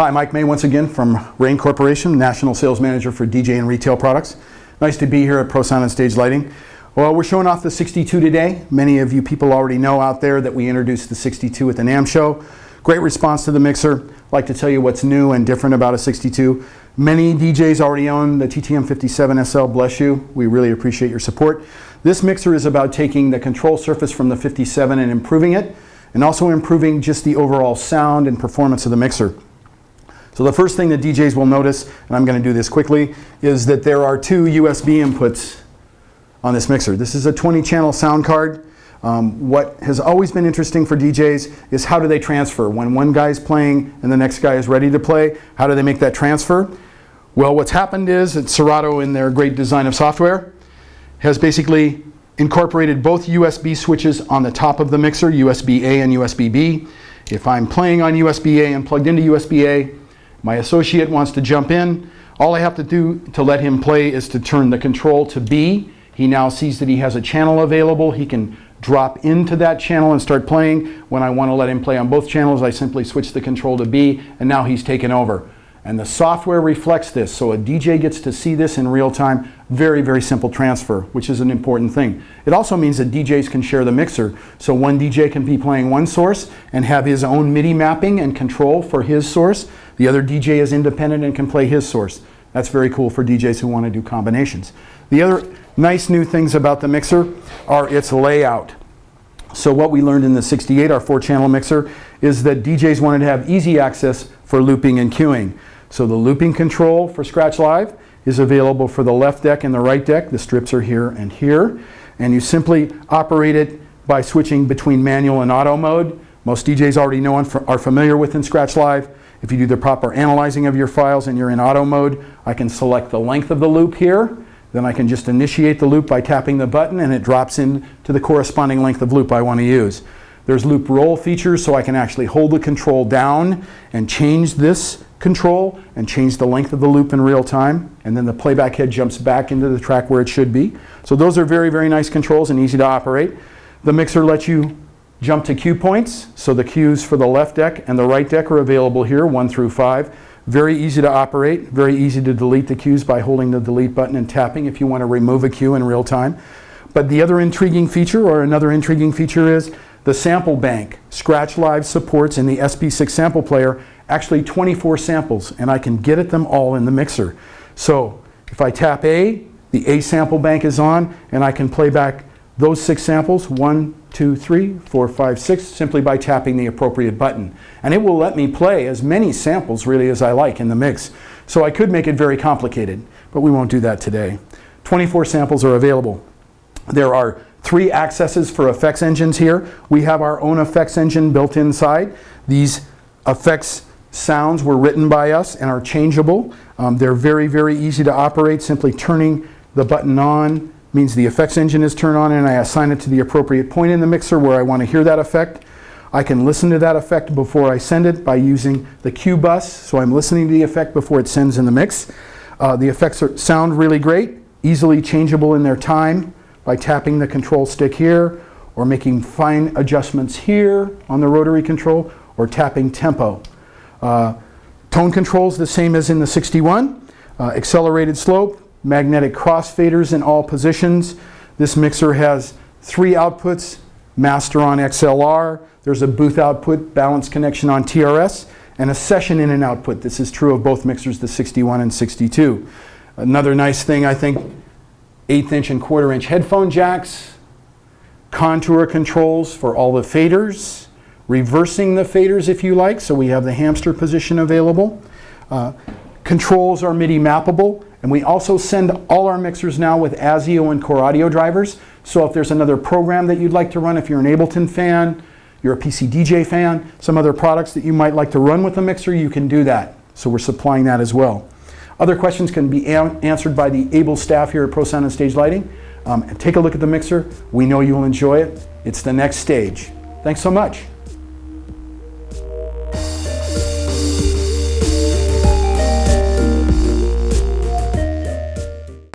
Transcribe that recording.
Hi, Mike May once again from Rain Corporation, National Sales Manager for DJ and Retail Products. Nice to be here at Pro Sound and Stage Lighting. Well, we're showing off the 62 today. Many of you people already know out there that we introduced the 62 at the NAMM show. Great response to the mixer. I'd like to tell you what's new and different about a 62. Many DJs already own the TTM 57 SL, bless you. We really appreciate your support. This mixer is about taking the control surface from the 57 and improving it, and also improving just the overall sound and performance of the mixer. So the first thing that DJs will notice, and I'm going to do this quickly, is that there are two USB inputs on this mixer. This is a 20-channel sound card. What has always been interesting for DJs is how do they transfer? When one guy is playing and the next guy is ready to play, how do they make that transfer? Well, what's happened is that Serato, in their great design of software, has basically incorporated both USB switches on the top of the mixer, USB A and USB B. If I'm playing on USB A and plugged into USB A, my associate wants to jump in. All I have to do to let him play is to turn the control to B. He now sees that he has a channel available. He can drop into that channel and start playing. When I want to let him play on both channels, I simply switch the control to B, and now he's taken over. And the software reflects this, so a DJ gets to see this in real time. Very, very simple transfer, which is an important thing. It also means that DJs can share the mixer, so one DJ can be playing one source and have his own MIDI mapping and control for his source. The other DJ is independent and can play his source. That's very cool for DJs who want to do combinations. The other nice new things about the mixer are its layout. So what we learned in the 68, our 4-channel mixer, is that DJs wanted to have easy access for looping and queuing. So the looping control for Scratch Live is available for the left deck and the right deck. The strips are here and here. And you simply operate it by switching between manual and auto mode. Most DJs already know and are familiar with in Scratch Live. If you do the proper analyzing of your files and you're in auto mode, I can select the length of the loop here. Then I can just initiate the loop by tapping the button, and it drops in to the corresponding length of loop I want to use. There's loop roll features, so I can actually hold the control down and change this control and change the length of the loop in real time, and then the playback head jumps back into the track where it should be. So those are very, very nice controls and easy to operate. The mixer lets you jump to cue points, so the cues for the left deck and the right deck are available here, 1 through 5. Very easy to operate, very easy to delete the cues by holding the delete button and tapping if you want to remove a cue in real time. But the other intriguing feature, or another intriguing feature, is the sample bank. Scratch Live supports in the SP6 sample player actually 24 samples, and I can get at them all in the mixer. So if I tap A, the A sample bank is on, and I can play back those 6 samples, 1, 2, 3, 4, 5, 6, simply by tapping the appropriate button. And it will let me play as many samples really as I like in the mix. So I could make it very complicated, but we won't do that today. 24 samples are available. There are 3 accesses for effects engines here. We have our own effects engine built inside. These effects sounds were written by us and are changeable. They're very, very easy to operate. Simply turning the button on means the effects engine is turned on, and I assign it to the appropriate point in the mixer where I want to hear that effect. I can listen to that effect before I send it by using the cue bus, so I'm listening to the effect before it sends in the mix. The effects sound really great, easily changeable in their time by tapping the control stick here, or making fine adjustments here on the rotary control, or tapping tempo. Tone controls the same as in the 61, accelerated slope, magnetic crossfaders in all positions. This mixer has 3 outputs, master on XLR, there's a booth output, balance connection on TRS, and a session in and output. This is true of both mixers, the 61 and 62. Another nice thing, I think, 1/8 inch and 1/4 inch headphone jacks, contour controls for all the faders, reversing the faders if you like, so we have the hamster position available. Controls are MIDI mappable, and we also send all our mixers now with ASIO and Core Audio drivers. So if there's another program that you'd like to run, if you're an Ableton fan, you're a PC DJ fan, some other products that you might like to run with the mixer, you can do that. So we're supplying that as well. Other questions can be answered by the Able staff here at Pro Sound and Stage Lighting. Take a look at the mixer. We know you'll enjoy it. It's the next stage. Thanks so much.